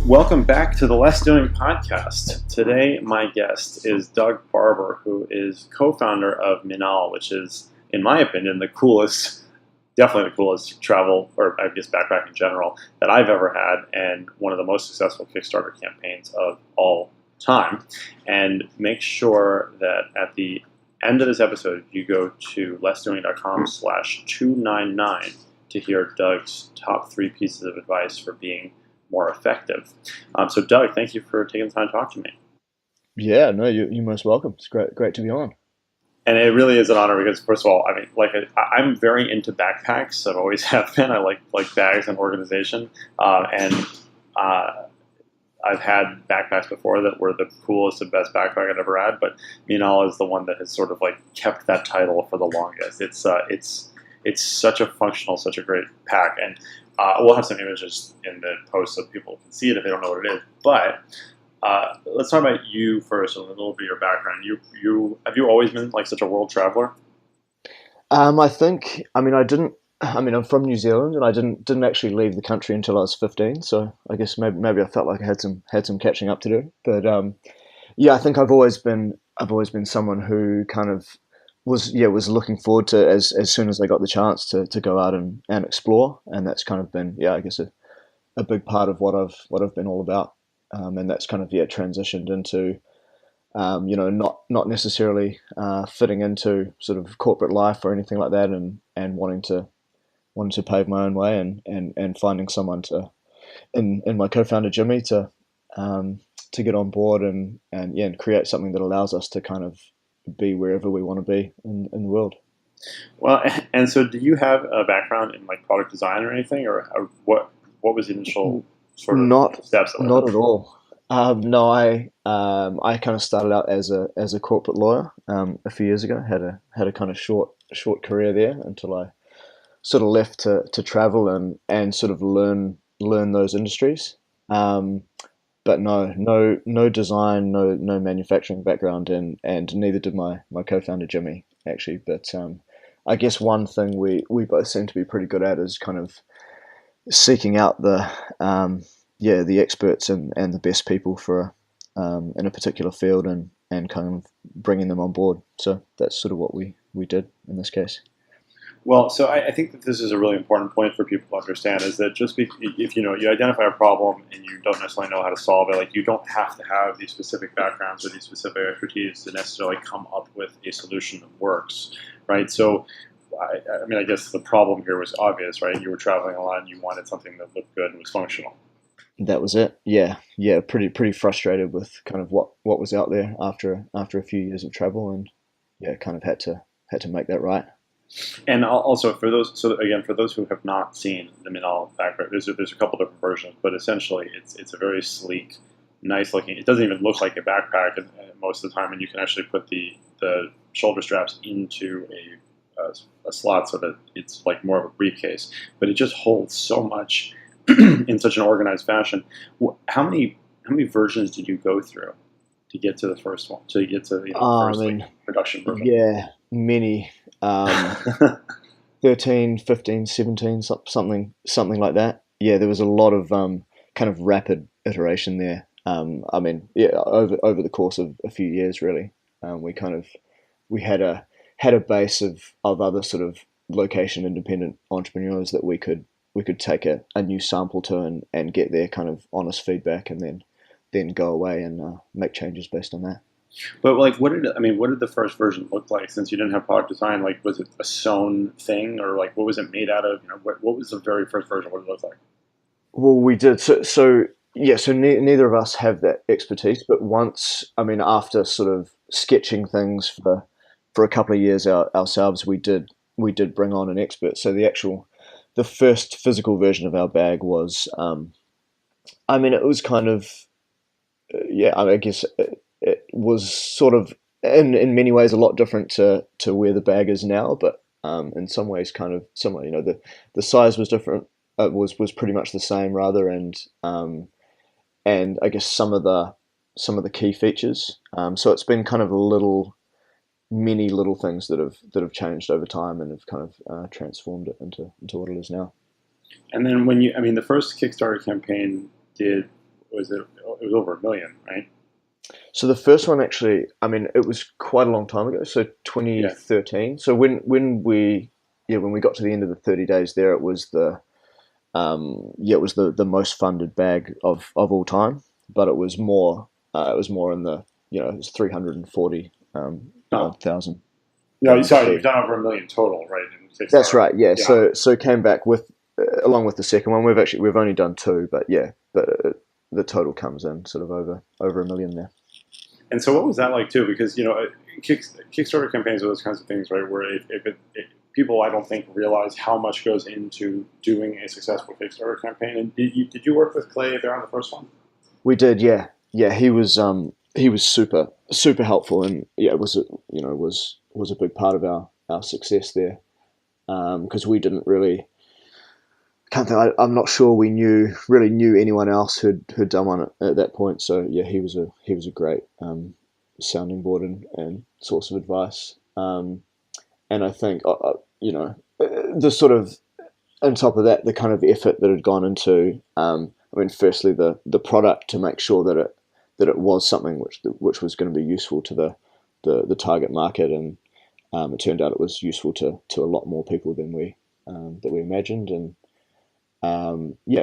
Welcome back to the Less Doing podcast. Today, my guest is Doug Barber, who is co-founder of Minaal, which is, in my opinion, definitely the coolest travel, or I guess backpack in general, that I've ever had, and one of the most successful Kickstarter campaigns of all time. And make sure that at the end of this episode, you go to lessdoing.com/299 to hear Doug's top 3 pieces of advice for being more effective. So, Doug, thank you for taking the time to talk to me. Yeah, no, you're most welcome. It's great to be on. And it really is an honor because, first of all, I mean, I'm very into backpacks. I've always have been. I like bags and organization, and I've had backpacks before that were the coolest and best backpack I've ever had. But Minaal is the one that has sort of kept that title for the longest. It's such a functional, such a great pack, and we'll have some images in the post so people can see it if they don't know what it is. But let's talk about you first, a little bit of your background. Have you always been such a world traveler? I think. I'm from New Zealand, and I didn't actually leave the country until I was 15. So I guess maybe I felt like I had some catching up to do. But yeah, I think I've always been someone who kind of was looking forward to as soon as I got the chance to go out and explore, and that's kind of been I guess a big part of what I've been all about, and that's kind of transitioned into not necessarily fitting into sort of corporate life or anything like that, and wanting to pave my own way, and finding someone in my co-founder Jimmy to get on board and create something that allows us to kind of be wherever we want to be in the world. Well, and so do you have a background in product design or anything, or what was the initial sort of steps? Not at all. No, I kind of started out as a corporate lawyer a few years ago. Had a kind of short career there until I sort of left to travel and sort of learn those industries. But no design, no manufacturing background, and neither did my co-founder Jimmy, actually. But I guess one thing we both seem to be pretty good at is kind of seeking out the experts and the best people for in a particular field, and kind of bringing them on board. So that's sort of what we did in this case. Well, so I think that this is a really important point for people to understand, is that if you identify a problem and you don't necessarily know how to solve it, you don't have to have these specific backgrounds or these specific expertise to necessarily come up with a solution that works, right? So, I guess the problem here was obvious, right? You were traveling a lot and you wanted something that looked good and was functional. That was it. Yeah. Pretty frustrated with kind of what was out there after a few years of travel, and kind of had to make that right. And also for those who have not seen the Minaal backpack, there's a couple different versions, but essentially it's a very sleek, nice looking. It doesn't even look like a backpack most of the time, and you can actually put the shoulder straps into a slot so that it's more of a briefcase. But it just holds so much in such an organized fashion. How many versions did you go through to get to the first one? To get to the first production version? Yeah, many. 13, 15, 17, something like that. Yeah, there was a lot of kind of rapid iteration there. Over the course of a few years, really, we had a base of other sort of location independent entrepreneurs that we could take a new sample to and get their kind of honest feedback, and then go away and make changes based on that. But what did the first version look like? Since you didn't have product design, was it a sewn thing, or what was it made out of? What was the very first version? What did it look like? Well, we did. So neither of us have that expertise. But after sort of sketching things for a couple of years ourselves, we did bring on an expert. So the first physical version of our bag was, it was kind of, I guess. It was sort of in many ways a lot different to where the bag is now, but in some ways kind of similar. The size was different. It was pretty much the same rather, and I guess some of the key features. So it's been kind of many little things that have changed over time and have kind of transformed it into what it is now. And then when you, I mean, the first Kickstarter campaign did was it was over 1 million, right? So the first one actually, I mean, it was quite a long time ago. So Yeah. 2013. So when we when we got to the end of the 30 days there, it was it was the most funded bag of all time. But it was more in the it was 340 Oh, odd thousand. no, sorry, So you've done over 1 million total, right? In that's Kickstarter. right. Yeah. Yeah. So came back with along with the second one. We've only done two, but yeah, the total comes in sort of over 1 million there. And so, what was that like too? Because Kickstarter campaigns are those kinds of things, right? Where if people, I don't think, realize how much goes into doing a successful Kickstarter campaign. And did you work with Clay there on the first one? We did, yeah, yeah. He was super helpful, and yeah, it was was a big part of our success there because we didn't really. Can't think, I'm not sure we really knew anyone else who'd done one at that point. So yeah, he was a great sounding board and source of advice. And I think the sort of on top of that, the kind of effort that had gone into, I mean, firstly the product to make sure that it was something which was going to be useful to the target market, and it turned out it was useful to a lot more people than we imagined, and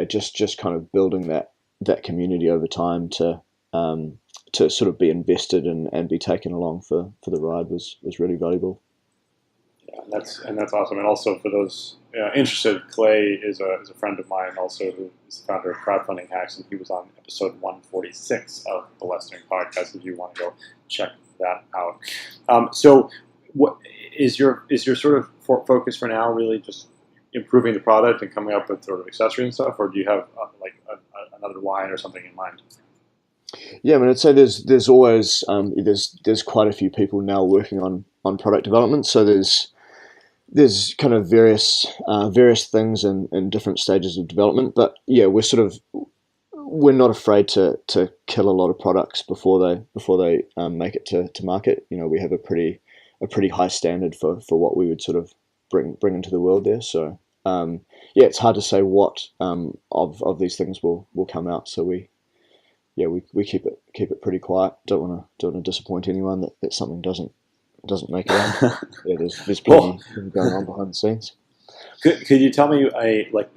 just kind of building that community over time to sort of be invested and be taken along for the ride was really valuable. Yeah, and that's awesome. And also for those interested, Clay is a friend of mine, also who is the founder of Crowdfunding Hacks, and he was on episode 146 of the Western podcast. If you want to go check that out. So, what is your sort of focus for now? Really, just improving the product and coming up with sort of accessories and stuff, or do you have another line or something in mind? Yeah, I mean, I'd say there's always there's quite a few people now working on product development. So there's kind of various things in different stages of development. But yeah, we're not afraid to kill a lot of products before they make it to market. We have a pretty high standard for what we would sort of bring into the world there. So it's hard to say what of these things will come out. So we keep it pretty quiet. Don't want to disappoint anyone that something doesn't make it out. Yeah, there's plenty going on behind the scenes. Could you tell me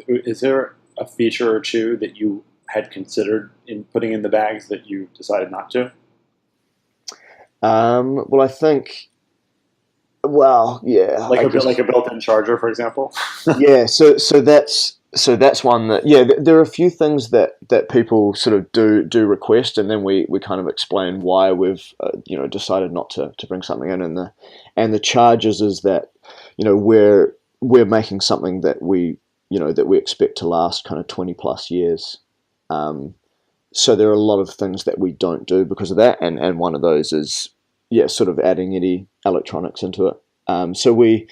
is there a feature or two that you had considered in putting in the bags that you decided not to? Well, I think. Well, yeah, like a built-in charger, for example. Yeah, so that's one that there are a few things that people sort of do request, and then we kind of explain why we've decided not to bring something in, and the charges is that we're making something that we expect to last kind of 20 plus years. So there are a lot of things that we don't do because of that, and one of those is sort of adding any electronics into it. So we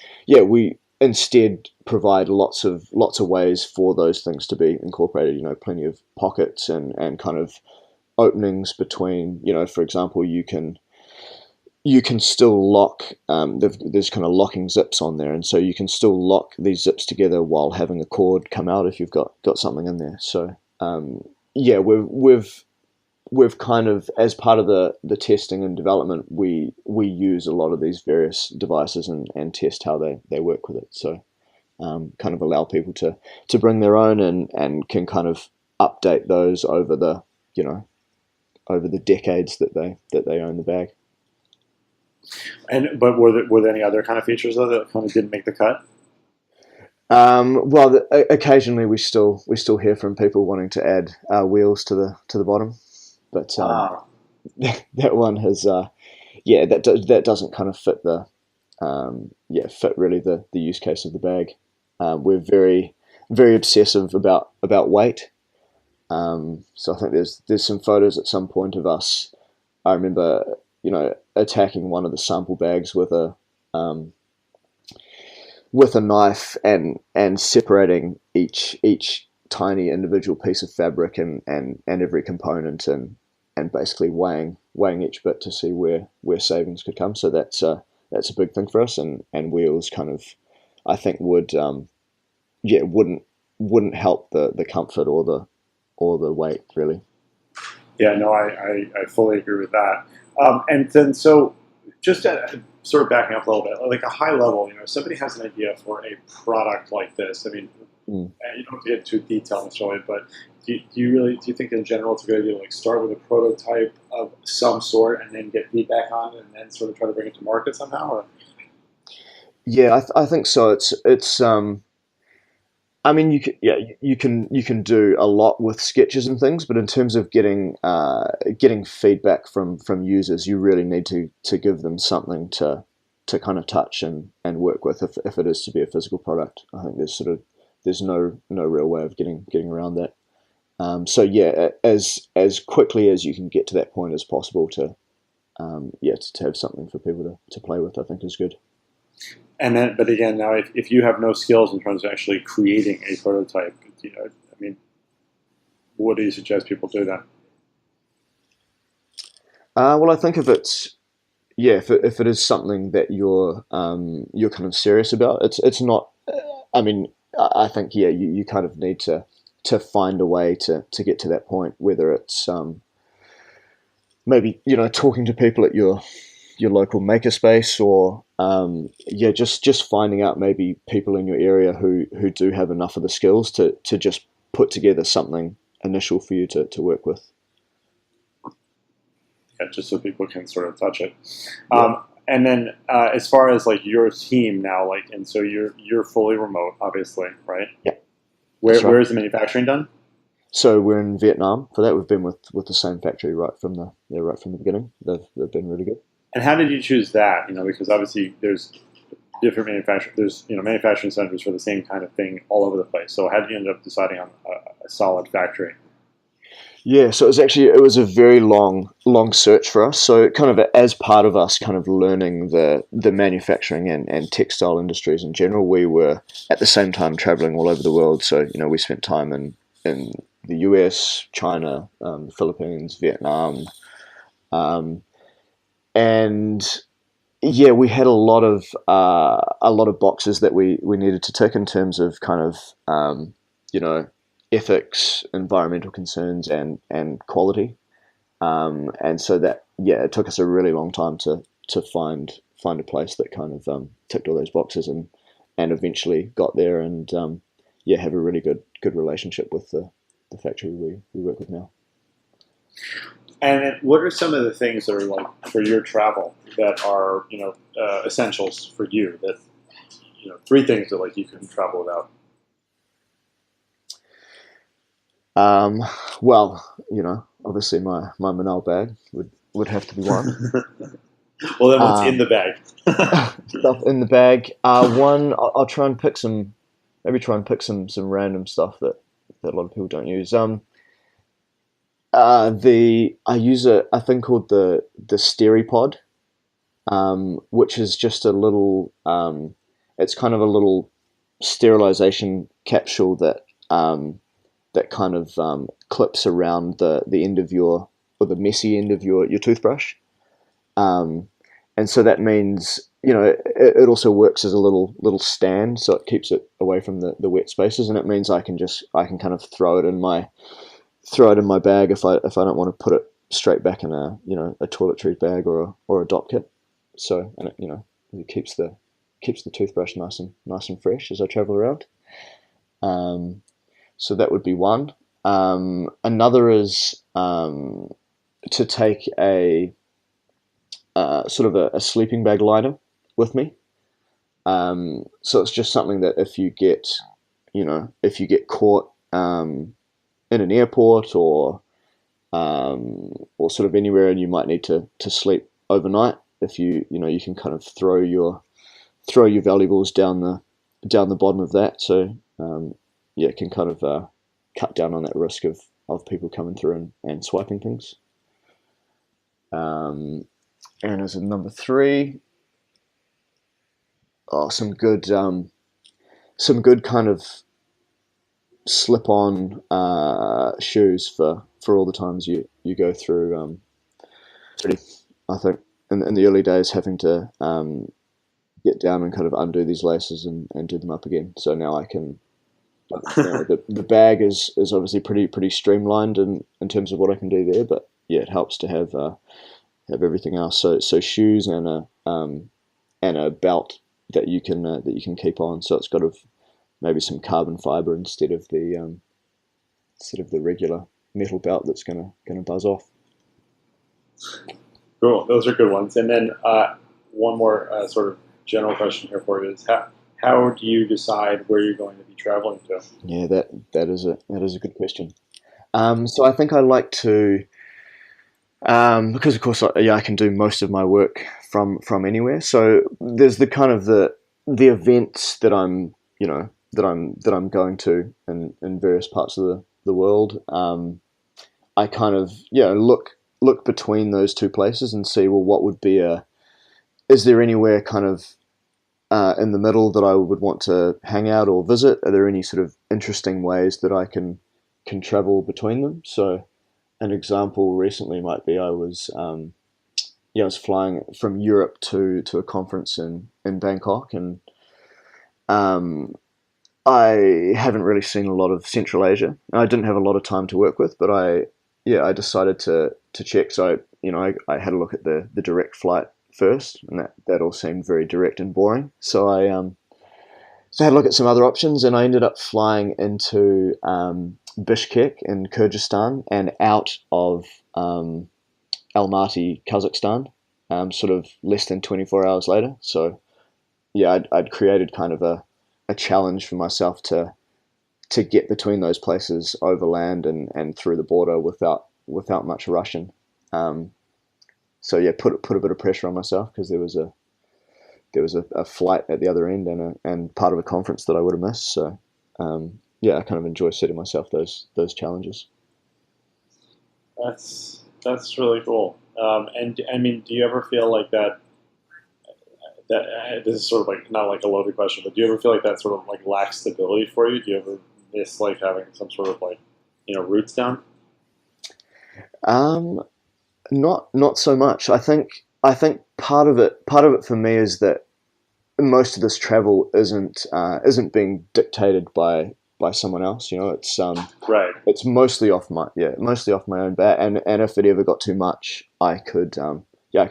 instead provide lots of ways for those things to be incorporated. Plenty of pockets and kind of openings between. For example, you can still lock. There's kind of locking zips on there, and so you can still lock these zips together while having a cord come out if you've got something in there. So we've kind of, as part of the testing and development, we use a lot of these various devices and test how they work with it. So kind of allow people to bring their own and can kind of update those over the decades that they own the bag. But were there any other kind of features though that kind of didn't make the cut? Well, occasionally we still hear from people wanting to add wheels to the bottom, but that one has that doesn't kind of fit fit really the use case of the bag. We're very very obsessive about weight. So I think there's some photos at some point of us. I remember attacking one of the sample bags with a knife and separating each tiny individual piece of fabric and every component and basically weighing each bit to see where savings could come. So that's a big thing for us, and wheels kind of, I think, wouldn't wouldn't help the comfort or the weight really. Yeah, no, I fully agree with that. And then, so just sort of backing up a little bit, like a high level, if somebody has an idea for a product like this, I mean, Mm. and you don't have to get too detailed necessarily, but do you think in general it's a good idea to like start with a prototype of some sort and then get feedback on it and then sort of try to bring it to market somehow? Or Yeah, I think so. It's. I mean, you can do a lot with sketches and things, but in terms of getting feedback from users, you really need to give them something to kind of touch and work with. If it is to be a physical product, I think there's no real way of getting around that. So yeah, as quickly as you can get to that point as possible to have something for people to play with, I think is good. and then, but again, now if you have no skills in terms of actually creating a prototype, I mean, what do you suggest people do then? Well, I think if it's yeah, if it is something that you're kind of serious about, it's not. I mean, I think yeah, you kind of need to find a way to get to that point, whether it's maybe talking to people at your local makerspace or yeah, just finding out maybe people in your area who do have enough of the skills to just put together something initial for you to work with. Yeah, just so people can sort of touch it. Yeah, And then as far as like your team now, like, and so you're fully remote, obviously, right? yeah, Where that's right. where is the manufacturing done? So we're in Vietnam for that. We've been with the same factory right from the beginning. They've been really good. And how did you choose that? Because obviously there's different manufacturing. There's manufacturing centers for the same kind of thing all over the place. So how did you end up deciding on a solid factory? Yeah, so it was a very long search for us. So kind of as part of us kind of learning the manufacturing and textile industries in general, we were at the same time traveling all over the world. So we spent time in the US, China, Philippines, Vietnam, um, and yeah, we had a lot of boxes that we needed to tick in terms of kind of you know ethics, environmental concerns, and quality. And so that yeah, it took us a really long time to find a place that kind of ticked all those boxes and eventually got there and yeah, have a really good relationship with the factory we work with now. And then what are some of the things that are like for your travel that are essentials for you? That three things that like you couldn't travel without. Um, well, obviously my Minaal bag would have to be one. Well, then what's in Um, the bag? Stuff in the bag. One, I'll try and pick maybe try and pick some random stuff that a lot of people don't use. The I use a thing called the Steripod, which is just a little. It's kind of a little sterilization capsule that kind of clips around the end of or the messy end of your toothbrush. Um, and so that means it also works as a little stand, so it keeps it away from the wet spaces, and it means I can kind of throw it in my bag if I don't want to put it straight back in a toiletries bag or a dop kit. So and it keeps the toothbrush nice and fresh as I travel around. Um, so that would be one. Another is to take a sort of a sleeping bag liner with me. So it's just something that if you get caught in an airport or sort of anywhere and you might need to sleep overnight, if you can kind of throw your valuables down the bottom of that. So yeah, it can kind of cut down on that risk of people coming through and swiping things. Um, and as a number three, oh, some good kind of slip-on shoes for all the times you go through. I think in the early days having to get down and kind of undo these laces and do them up again. So now I can The bag is obviously pretty streamlined in terms of what I can do there, but yeah, it helps to have everything else. So shoes and a belt that you can keep on. So it's got maybe some carbon fiber instead of the regular metal belt that's gonna buzz off. Cool. Those are good ones. And then one more sort of general question here for you is how do you decide where you're going to be traveling to? Yeah, that is a good question. So I think I like to because of course I can do most of my work from anywhere. So there's the kind of the events that I'm going to in various parts of the world. I kind of look between those two places and see, well, what would be is there anywhere kind of in the middle that I would want to hang out or visit? Are there any sort of interesting ways that I can travel between them? So an example recently might be I was flying from Europe to a conference in Bangkok, and um, I haven't really seen a lot of Central Asia. I didn't have a lot of time to work with, but I decided to check. So I had a look at the direct flight first, and that all seemed very direct and boring. So I had a look at some other options, and I ended up flying into Bishkek in Kyrgyzstan and out of Almaty, Kazakhstan, sort of less than 24 hours later. So yeah, I'd created kind of a challenge for myself to get between those places overland and through the border without much rushing. Um, so yeah, put a bit of pressure on myself because there was a flight at the other end and part of a conference that I would have missed. So yeah, I kind of enjoy setting myself those challenges. That's really cool. And I mean, do you ever feel like that? That this is sort of like not like a loaded question, but do you ever feel like that sort of like lacks stability for you? Do you ever miss like having some sort of like roots down? Um, not so much. I think part of it for me is that most of this travel isn't being dictated by someone else. Right. It's mostly off my own bat. And if it ever got too much, I could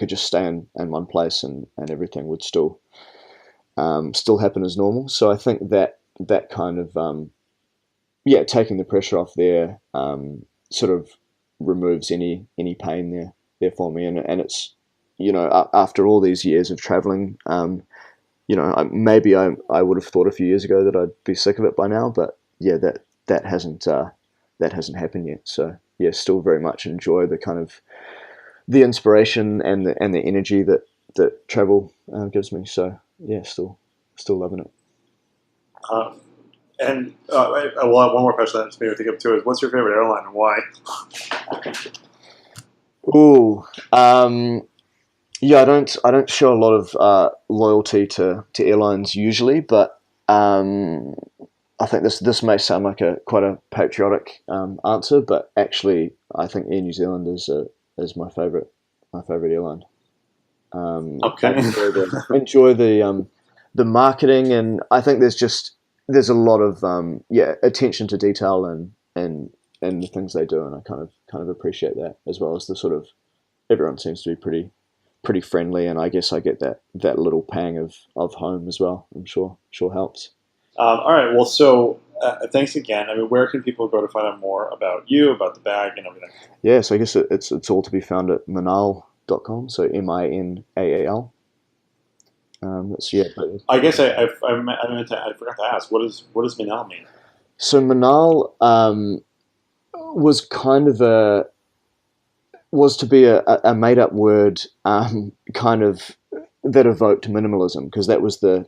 just stay in one place and everything would still happen as normal. So I think that kind of taking the pressure off there sort of removes any pain there for me. And it's after all these years of traveling. Maybe I would have thought a few years ago that I'd be sick of it by now, but yeah, that hasn't happened yet. So yeah, still very much enjoy the kind of the inspiration and the energy that travel gives me. So yeah, still loving it. Um, and we'll have one more question that's maybe think of too is what's your favorite airline and why? Ooh, yeah, I don't show a lot of loyalty to airlines usually, but I think this may sound like quite a patriotic answer, but actually I think Air New Zealand is my favorite airline. I Okay. enjoy the marketing, and I think there's a lot of attention to detail and the things they do, and I kind of appreciate that, as well as the sort of everyone seems to be pretty friendly, and I guess I get that little pang of home as well. I'm sure helps. All right. Well, so thanks again. I mean, where can people go to find out more about you, about the bag, and everything? Yeah, so I guess it's all to be found at Minaal.com. So Minaal. That's yeah. I guess I forgot to ask what does Minal mean? So Minaal was kind of was to be a made up word, kind of that evoked minimalism, because that was to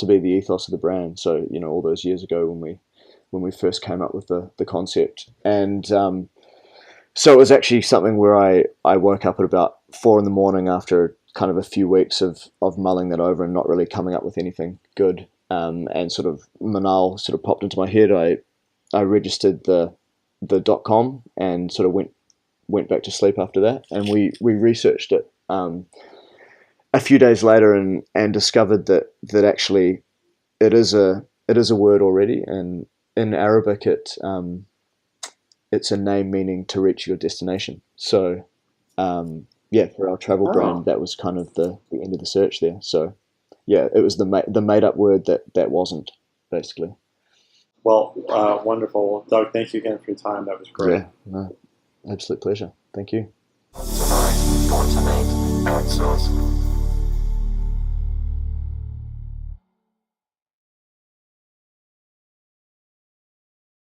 be the ethos of the brand. So all those years ago when we first came up with the concept, and so it was actually something where I woke up at about 4 in the morning after kind of a few weeks of mulling that over and not really coming up with anything good, and sort of Manal sort of popped into my head. I registered the .com and sort of went back to sleep after that, and we researched it a few days later and discovered that actually it is a word already, in Arabic, it's a name meaning to reach your destination. So yeah, for our travel Oh. brand, that was kind of the end of the search there. So yeah, it was the made up word that wasn't basically. Well, wonderful. Doug, thank you again for your time. That was great. Yeah, no, absolute pleasure. Thank you. Tonight, want to make outsource.